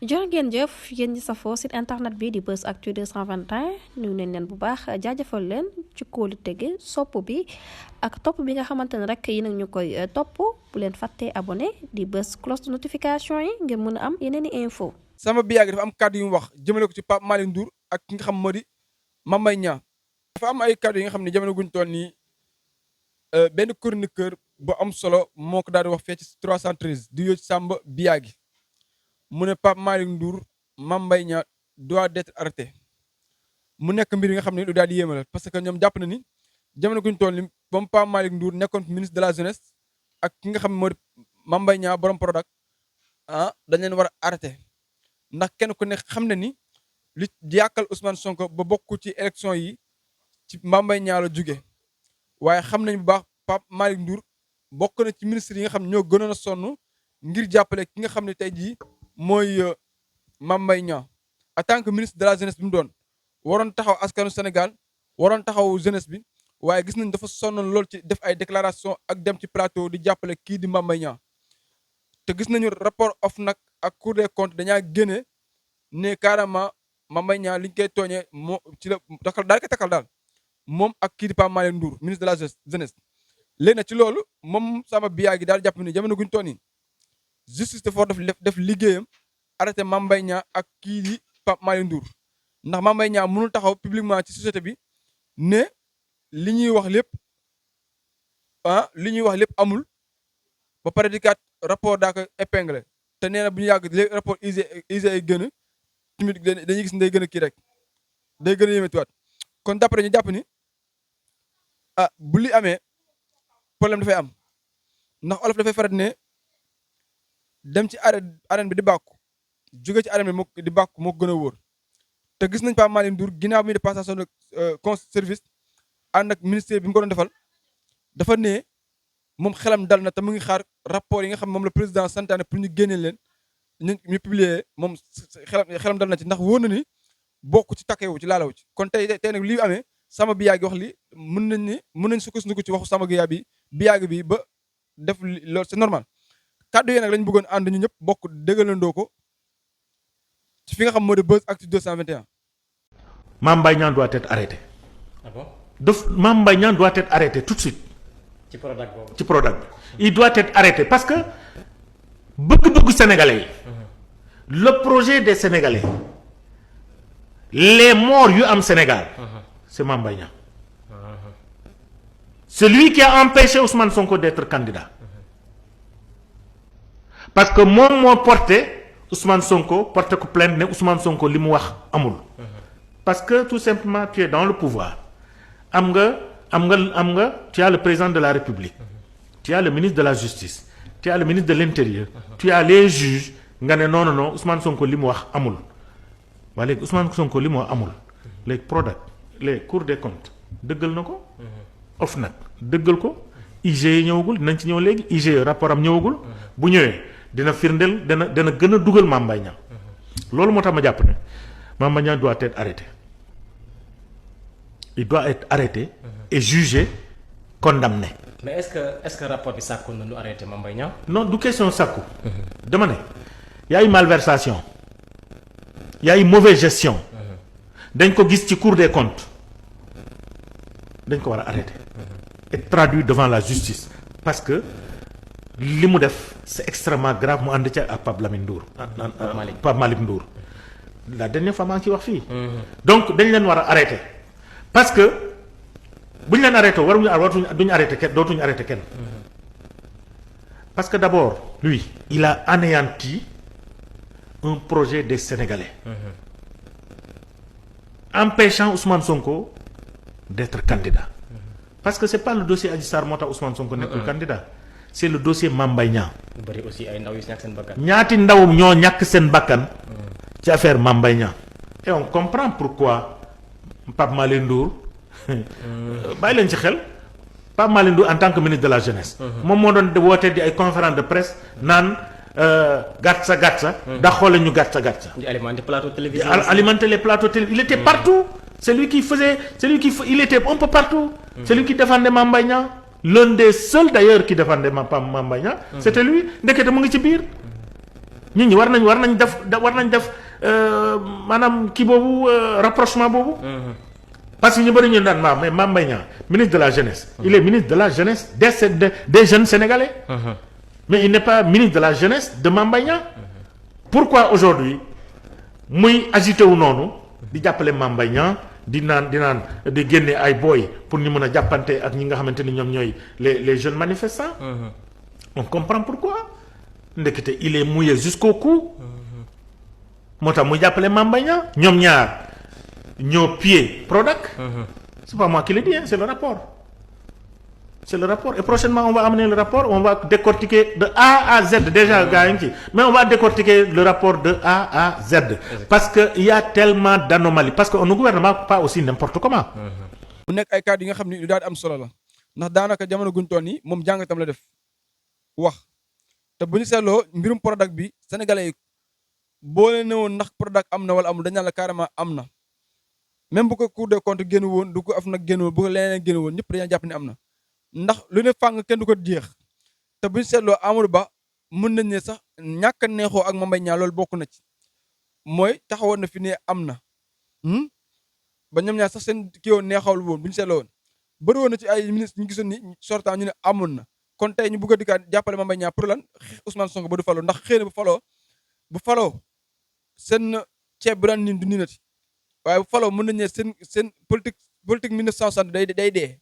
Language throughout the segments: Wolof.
jërë ngeen jëf yéen ñi safoo site internet bi di Buzz Actu 221 nuyu nañ leen bu baax jaajëfal leen ci kóolu tege sopp bi ak topp bi nga xamante ne rek yi nag ñu koy topp bu leen fàttee abonné di bës cloche de notification yi ngeen mën a am yeneen i info sama bi yàgg dafa am kàddu yu mu wax jëmale ko ci Pape Malick Ndour ak ki nga xam moo di Mame Mbaye Niang dafa am ay kàddu yi nga xam ne jamono guñ toll nii benn chroniqueur bu am solo moo ko daal di wax fee ci 313 di yoo ci Samba Biagi mu ne Pape Malick Ndour Mame Mbaye Niang doit d'être arrêté mu nekk mbir yi nga xam ne lu daal di yéemalal parce que ñoom jàpp na ni jamono guñ toll nii comme Pape Malick Ndour nekkoon ministre de la jeunesse ak ki nga xam ne moo di Mame Mbaye Niang borom Prodac dañ leen war a arrêté ndax kenn ku ne xam na ni li yàqal Ousmane Sonko ba bokk ci élection yi ci Mame Mbaye Niang la jóge waaye xam nañ bu baax Pape Malick Ndour bokk na ci ministre yi nga xam ne ñoo gënoon a sonn ngir jàppale ki nga xam ne tey jii mooy Mame Mbaye Niang en tant que ministre de la jeunesse bi mu doon waroon taxaw askanu Sénégal waroon taxaw jeunesse bi waaye gis nañ dafa sonnoon lool ci def ay déclaration ak dem ci plateau di jàppale kii di Mame Mbaye Niang te gis nañu rapport OFNAC ak Cour des comptes dañaa génne ne carrément Mame Mbaye Niang li ñu koy tooñee moo ci la daal ko takkal daal moom ak kii di Pape Malick Ndour ministre de la jeunesse léegi nag ci loolu moom sama biyaa gi daal jàpp ni jamono guñ toon yi justice dafa def liggéeyam arrêté Mame Mbaye Niang ak kii di Pape Malick Ndour ndax Mame Mbaye Niang mënul taxaw publiquement ci société bi ne li ñuy wax lépp amul ba pare di kat rapport daa ko épinglé te nee na bu ñu yàgg léegi rapport IGE ay gën a tamit dañuy gis ne day gën a kii rek day gën a yémetuwaat kon d'après ñu jàpp ni bu li amee problème dafay am ndax olof dafay faral ne dem ci arène bi di bàkku jóge ci arène bi di bàkku moo gën a wóor te gis nañ Pape Malick Ndour ginnaaw bi de passation de service ànd ak ministère bi mu ko doon defal dafa ne moom xelam dal na te mu ngi xaar rapport yi nga xam moom la président santaane pour ñu génne leen ñu publier moom xelam dal na ci ndax wóor na ni bokk ci takkewu ci laalawu ci kon tey nag lii amee sama biyaa gi wax li mën nañ sukkandiku ci waxu sama biyaa gi bi ba def loolu c'est normal kàddu yi nag lañ bëggoon ànd ñu ñëpp bokk déggalandoo ko ci fi nga xam moo di Buzz Actu 221. Mame Mbaye Niang doit être arrêté. Ah bon? Mame Mbaye Niang doit être arrêté tout de suite. ci Prodac boobu ci Prodac bi il doit être arrêté parce que bëgg-bëggu sénégalais yi. le projet des sénégalais les morts yu am Sénégal. c'est Mame Mbaye Niang. c'est lui qui a empêché Ousmane Sonko d'être candidat. parce que moom moo porté Ousmane Sonko porté ko plainte ne Ousmane Sonko li mu wax amul. parce que tout simplement tu es dans le pouvoir am nga tu as le président de la République. tu as le ministre de la justice. tu as le ministre de l'intérieur. tu as les juges nga ne non Ousmane Sonko li mu wax amul. waa léegi Ousmane Sonko li mu wax amul léegi Prodac les cours des comptes dëggal na ko. OFNAC dëggal ko. IGE ñëwagul dinañ ci ñëw léegi IGE rapport am ñëwagul. bu ñëwee dina firndeel dana gën a dugal Mame Mbaye Niang. loolu moo tax ma jàpp ne Mame Mbaye Niang doit être arrêté. il doit être arrêté. et jugé condamné. mais est-ce que rapport bi sàkku na ñu arrêté Mame Mbaye Niang. non du question sàkku. dama ne y a eu malversation. y a eu mauvaise gestion. dañ ko gis ci Cour des comptes dañ ko war a arrêter. et traduit devant la justice parce que li mu def c'est extrêmement grave mu ànd ca ak Pape Lamine Ndour. Pape Malick Ndour. la dernière fois maa ngi ciy wax fii. donc dañ leen war a arrêter parce que bu ñu leen arrêté duñu arrêté kenn dootuñu arrêté kenn. parce que d'abord lui il a anéanti un projet des Sénégalais. empêchant Ousmane Sonko d'être candidat. parce que c'est pas le dossier Adji Sarr moo tax Ousmane Sonko nekkul candidat c'est le dossier Mame Mbaye Niang. lu bari aussi ay ndaw yu ñàkk seen bakkan. ñaati ndawum ñoo ñàkk seen bakkan. ci affaire Mame Mbaye Niang. et on comprend pourquoi Pape Malick Ndour. bàyyi leen ci xel Pape Malick Ndour en tant que ministre de la jeunesse. moom moo doon wootee di ay conférence de presse naan gàtt sa. ndax xoole ñu gàtt sa. di alimenter plateau télévision. alimenter les plateaux télévision il était partout. c'est lui qui il était un peu partout. c'est lui qui défendait Mame Mbaye Niang. l'un des seuls d'ailleurs qui défendait Mame Mbaye Niang. c'était lui ndekete mu ngi ci biir. nit ñi war nañ def maanaam kii boobu rapprochement boobu. parce que ñu bëri ñu naan mais Mame Mbaye Niang ministre de la jeunesse. il est ministre de la jeunesse des jeunes sénégalais. mais il n'est pas ministre de la jeunesse de Mame Mbaye Niang. pourquoi aujourd'hui muy agité wu noonu di jàppale Mame Mbaye Niang di génne ay booy pour ñu mën a jàppante ak ñi nga xamante ni ñoom ñooy les jeunes manifestants. on comprend pourquoi ndekete il est mouillé jusqu'au cou. moo tax muy jàppale Mame Mbaye Niang ñoom ñaar ñoo pied Prodac. c'est pas moi qui le dis c'est le rapport. Et prochainement on va amener le rapport, on va décortiquer de A à Z déjà gars yi ngi ci mais on va décortiquer le rapport de A à Z. parce que il y a tellement d'anomalies parce que on ne gouverne pas aussi n'importe comment. mu nekk ay kàddu yi nga xam ni lu daal di am solo la ndax daanaka jamono guñ toll nii moom jàngatam la def wax te bu ñu seetloo mbirum Prodac bi sénégalais yi boo leen ne woon ndax Prodac am na wala amul dañ naan la carrément am na même bu ko Cour des comptes génn woon du ko af nag génn woon bu ko leneen génn woon ñëpp dañoo jàpp ne am na ndax lu ne fàng kenn du ko jeex te bu ñu seetloo Amadou Ba mën nañ ne sax ñàkk a neexoo ak Mame Mbaye Niang loolu bokk na ci mooy taxawoon na fi ne am na ba ñoom ñaar sax seen kii woon neexawul woon bu ñu seetloo woon bëri woon na ci ay ministre ñu gisoon ni sortant ñu ne amoon na kon tey ñu bëgg a dikkaat jàppale Mame Mbaye Niang pour lan Ousmane Sonko ba du faloo ndax xëy na bu faloo seen ceeb bu daan niin du niinati waaye bu faloo mën nañ ne seen politique 1960 day dee.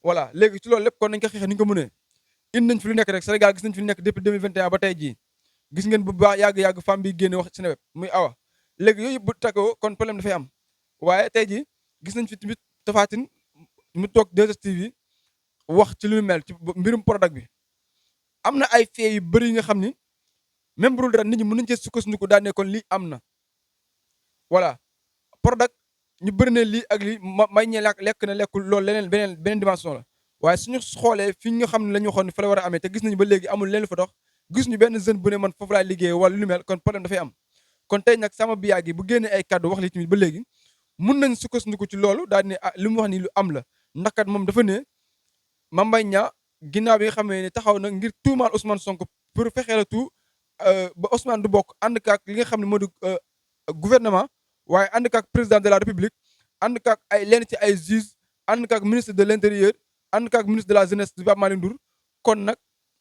voilà léegi ci loolu lépp kon nañ ko xeexee ni ñu ko mënee indi nañ fi lu nekk rek Sénégal gis nañ fi lu nekk depuis 2021 ba tey jii gis ngeen bu baax yàgg femme bi génne wax ci nawet muy awa léegi yooyu bu takkoo kon problème dafay am waaye tey jii gis nañ fi tamit Tapha Tine mu toog 2STV wax ci lu mel ci mbirum Prodac bi am na ay faits yu bëri yi nga xam ni même bu dul dara nit ñi mën nañ cee sukkandiku daan ne kon lii am na voilà Prodac ñu bëri ne lii ak lii may ñee lekk na lekkul loolu leneen beneen dimension la waaye suñu xoolee fi nga xam ne la ñu waxoon ne fa la war a amee te gis nañu ba léegi amul leen lu fa dox gis ñu benn jeune bu ne man foofu laay liggéey wala lu mel kon problème dafay am kon tey nag sama biyaa gi bu génnee ay kàddu wax li tamit ba léegi mun nañ sukkandiku ci loolu daal ne li mu wax ni lu am la ndax kat moom dafa ne Mame Mbaye Niang ginnaaw bi nga xamee ne taxaw na ngir tuumaal Ousmane Sonko pour fexee la tout ba Ousmane du bokk ànd kaak li nga xam ne moo di gouvernement waaye ànd kaak président de la république ànd kaak ay lenn ci ay juge ànd kaak ministre de l'intérieur ànd kaak ministre de la jeunesse di Pape Malick Ndour kon nag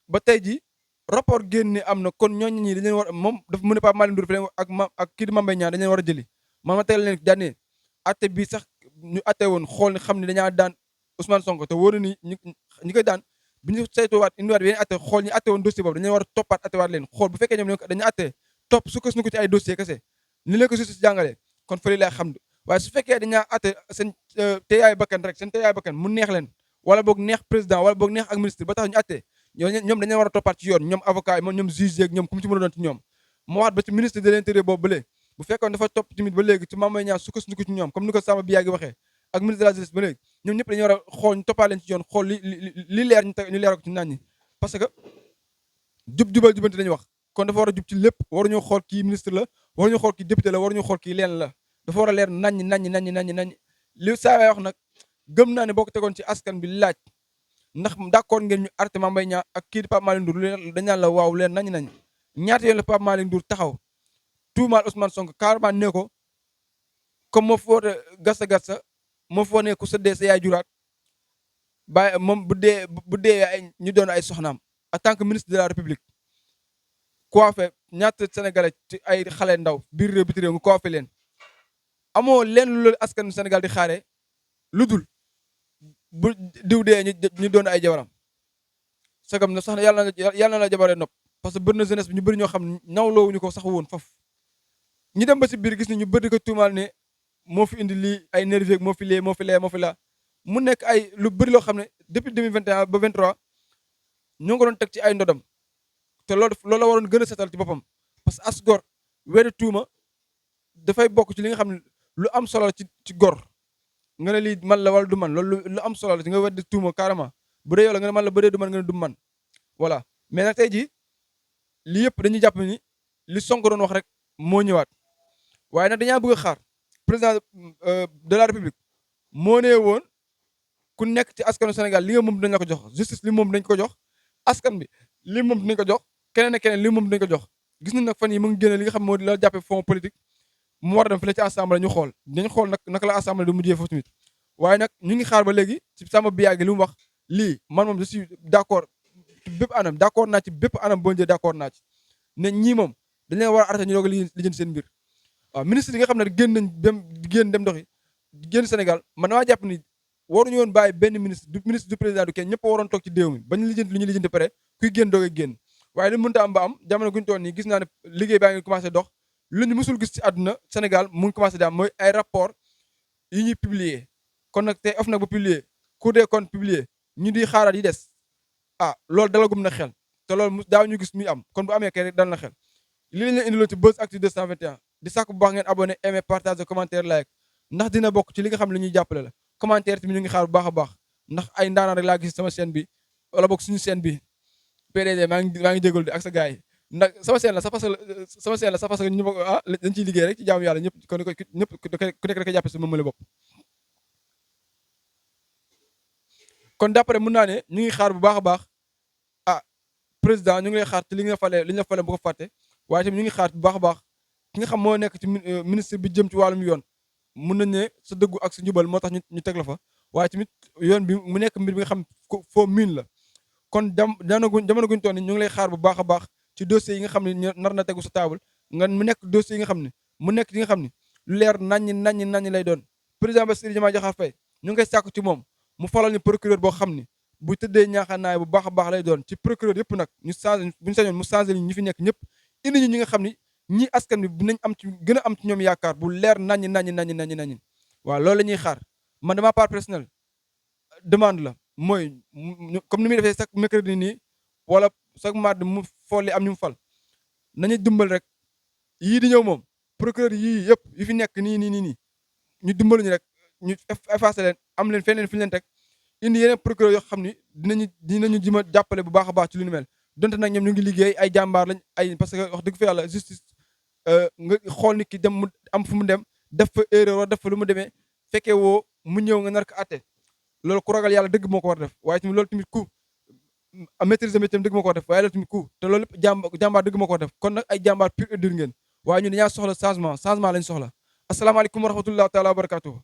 ba tey ji rapport génne am na kon ñooñu ñi dañu war moom dafa mën a Pape Malick Ndour ak kii di Mame Mbaye Niang dañu war a jëli ma teel leen daane atte bi sax ñu atte woon xool ne xam ne dañaa daan Ousmane Sonko te wóor ni ñi koy daan bi ñu saytuwaat indiwaat yeneen atte xool ñi atte woon dossier boobu dañu war a toppaat attewaat leen xool bu fekkee ñoom dañu atte topp sukkandiku ci ay dossier kese ni leen ko justice jàngalee kon fële lay xam waaye su fekkee dañaa atte seen teyaay bakkan rek seen teyaay bakkan mu neex leen wala boog neex président wala boog neex ak ministre ba tax ñu atte ñoom dañu war a toppaat ci yoon ñoom avocat yi ñoom juge yeeg ñoom ku mu ci mën a doon ci ñoom moo waxaat ba ci ministre de l'intérieur boobu ba léegi bu fekkoon dafa topp tamit ba léegi ci Mame Mbaye Niang sukkandiku ci ñoom comme ni ko Samba Biya gi waxee ak ministre de la justice ba léegi ñoom ñëpp dañu war a xool ñu toppaat leen ci yoon xool li leer ñu leeral ko ci naan ñi parce que jubal-jubanti dañuy wax kon dafa war a jub ci lépp waruñoo xool kii ministre la waruñoo xool kii député la waruñoo xool kii leen la dafa war a leer naññ li saa wax nag gëm naa ne boo ko tegoon ci askan bi laaj ndax d'accord ngeen ñu arrêté Mame Mbaye Niang ak kii di Pape Malick Ndour dañ naan la waaw leen nañ ñaata yoon la Pape Malick Ndour taxaw tuumaal Ousmane Sonko carrément ne ko comme moo foote gassa moo foo ne ku sëddee sa yaay juraat bàyyi moom bu dee ay ñu doon ay soxnaam en tant que ministre de la république coiffé ñaata sénégalais ci ay xale ndaw biir réew biti réew nga coiffé leen amoo leen lu loolu askan Sénégal di xaaree lu dul bu diw dee ñu doon ay jabaram sagam na sax yàlla na la jabaree nopp parce que bëri na jeunesse bi ñu bëri ñoo xam ne nawloowuñu ko sax woon foofu ñu dem ba si biir gis ni ñu bëri ko tuumaal ne moo fi indi lii ay nerveux moo fi lee moo fi laa mu nekk ay lu bëri loo xam ne depuis 2021 ba 23 ñoo ngi ko doon teg ci ay ndodam te loolu la waroon gën a setal ci boppam parce que as gor weeru tuuma dafay bokk ci li nga xam ne lu am solo ci gor nga ne lii man la wala du man loolu lu am solo la ci nga weddi tuuma carrément bu dee yow la nga ne man la bu dee du man nga ne du man voilà mais nag tey jii lii yëpp dañuy jàpp ni li Sonko doon wax rek moo ñëwaat waaye nag dañaa bëgg a xaar président de la république moo nee woon ku nekk ci askanu Sénégal li nga moom dinañ la ko jox justice li moom dinañ ko jox askan bi li moom dinañ ko jox keneen ak keneen li moom dinañ ko jox gis nañ nag fan yi mu ngi génne li nga xam moo di la jàppee fond politique mu war a dem fële ci assemblée ñu xool dañu xool nag naka la assemblée du mujjee foofu tamit waaye nag ñu ngi xaar ba léegi ci Samba Biagé li mu wax lii man moom je suis d'accord ci bépp anam d'accord naa ci bépp anam boo jëlee d'accord naa ci ne ñii moom dañ leen war a arrêté ñu doog a lijjanti seen mbir waaw ministre yi nga xam ne génn nañ dem doxi génn Sénégal man damaa jàpp ni waruñu woon bàyyi benn ministre du président du kenn ñëpp waroon toog ci déew mi bañ lijjanti li ñu lijjanti pare kuy génn doog a génn waaye li mënta am ba am jamono guñu toon nii gis naa ne liggéey baa ngi commencé dox lu ñu mësul gis ci àdduna Sénégal mu ngi commencé di am mooy ay rapport yi ñuy publier kon nag tey of nag ba publier Cour des comptes publier ñu di xaaraat yi des loolu dalagum na xel te loolu daaw ñu gis muy am kon bu amee kay rek dal na xel li lañ leen indiloon ci Buzzactu 221 di sàkk bu baax ngeen abonné aimé partage commentaire like ndax dina bokk ci li nga xam ne ñuy jàppale la commentaire tamit ñu ngi xaar bu baax a baax ndax ay ndaanaan rek laa gis sama chaîne bi wala bokk suñu chaîne bi PDG maa ngi jégalu di ak sa gars yi ndax sama chaîne la sax parce que ñu bokk dañ ciy liggéey rek ci jaamu yàlla ñëpp kon ñëpp ku nekk rek jàppe sa moomale bopp kon d'après mën naa ne ñu ngi xaar bu baax a baax président ñu ngi lay xaar ci li ñu la fale bu ko fàtte waaye tamit ñu ngi xaar bu baax a baax ki nga xam moo nekk ci ministre bi jëm ci wàllum yoon mun nañ ne sa dëggu ak sa njubal moo tax ñu teg la fa waaye tamit yoon bi mu nekk mbir bi nga xam foo miin la kon jamono guñ toon ni ñu ngi lay xaar bu baax a baax ci dossiers yi nga xam ne nar na tegu sa table mu nekk dossiers yi nga xam ne mu nekk yi nga xam ne lu leer naññi lay doon président Bassirou Diomaye Diakhar Faye ñu ngi koy sàkku ci moom mu falal ñu procureur boo xam ni bu tëddee ñaaxanaay bu baax a baax lay doon ci procureur yëpp nag ñu changé bu ñu sañoon mu changé li ñu fi nekk ñëpp indi ñu ñi nga xam ni ñi askan bi dinañ am ci gën a am ci ñoom yaakaar bu leer naññi waaw loolu la ñuy xaar man dama part personnel demande la mooy comme ni muy defee chaque mercredi nii wala chaque mardi mu folli am ñu mu fal nañu dimbal rek yii di ñëw moom procureur yii yëpp yu fi nekk nii ñu dimbal ñu rek ñu effacé leen am leen feneen fi ñu leen teg indi yeneen procureur yoo xam ni dinañu jima jàppale bu baax a baax ci lu ni mel donte nag ñoom ñu ngi liggéey ay jàmbaar lañ parce que wax dëgg fa yàlla justice nga xool nit ki dem mu am fu mu dem def fa erreur wala def fa lu mu demee fekkee woo mu ñëw nga nar ko àtte loolu ku ragal yàlla dëgg moo ko war def waaye tamit loolu tamit ku maîtriser métier dëgg moo ko war def waaye loolu tamit ku te loolu lépp jàmbaar dëgg moo ko war def kon nag ay jàmbaar pur et dur ngeen waaye ñun dañaa soxla changement lañ soxla asalaamaaleykum wa rahmatullahi taala wa barakatuhu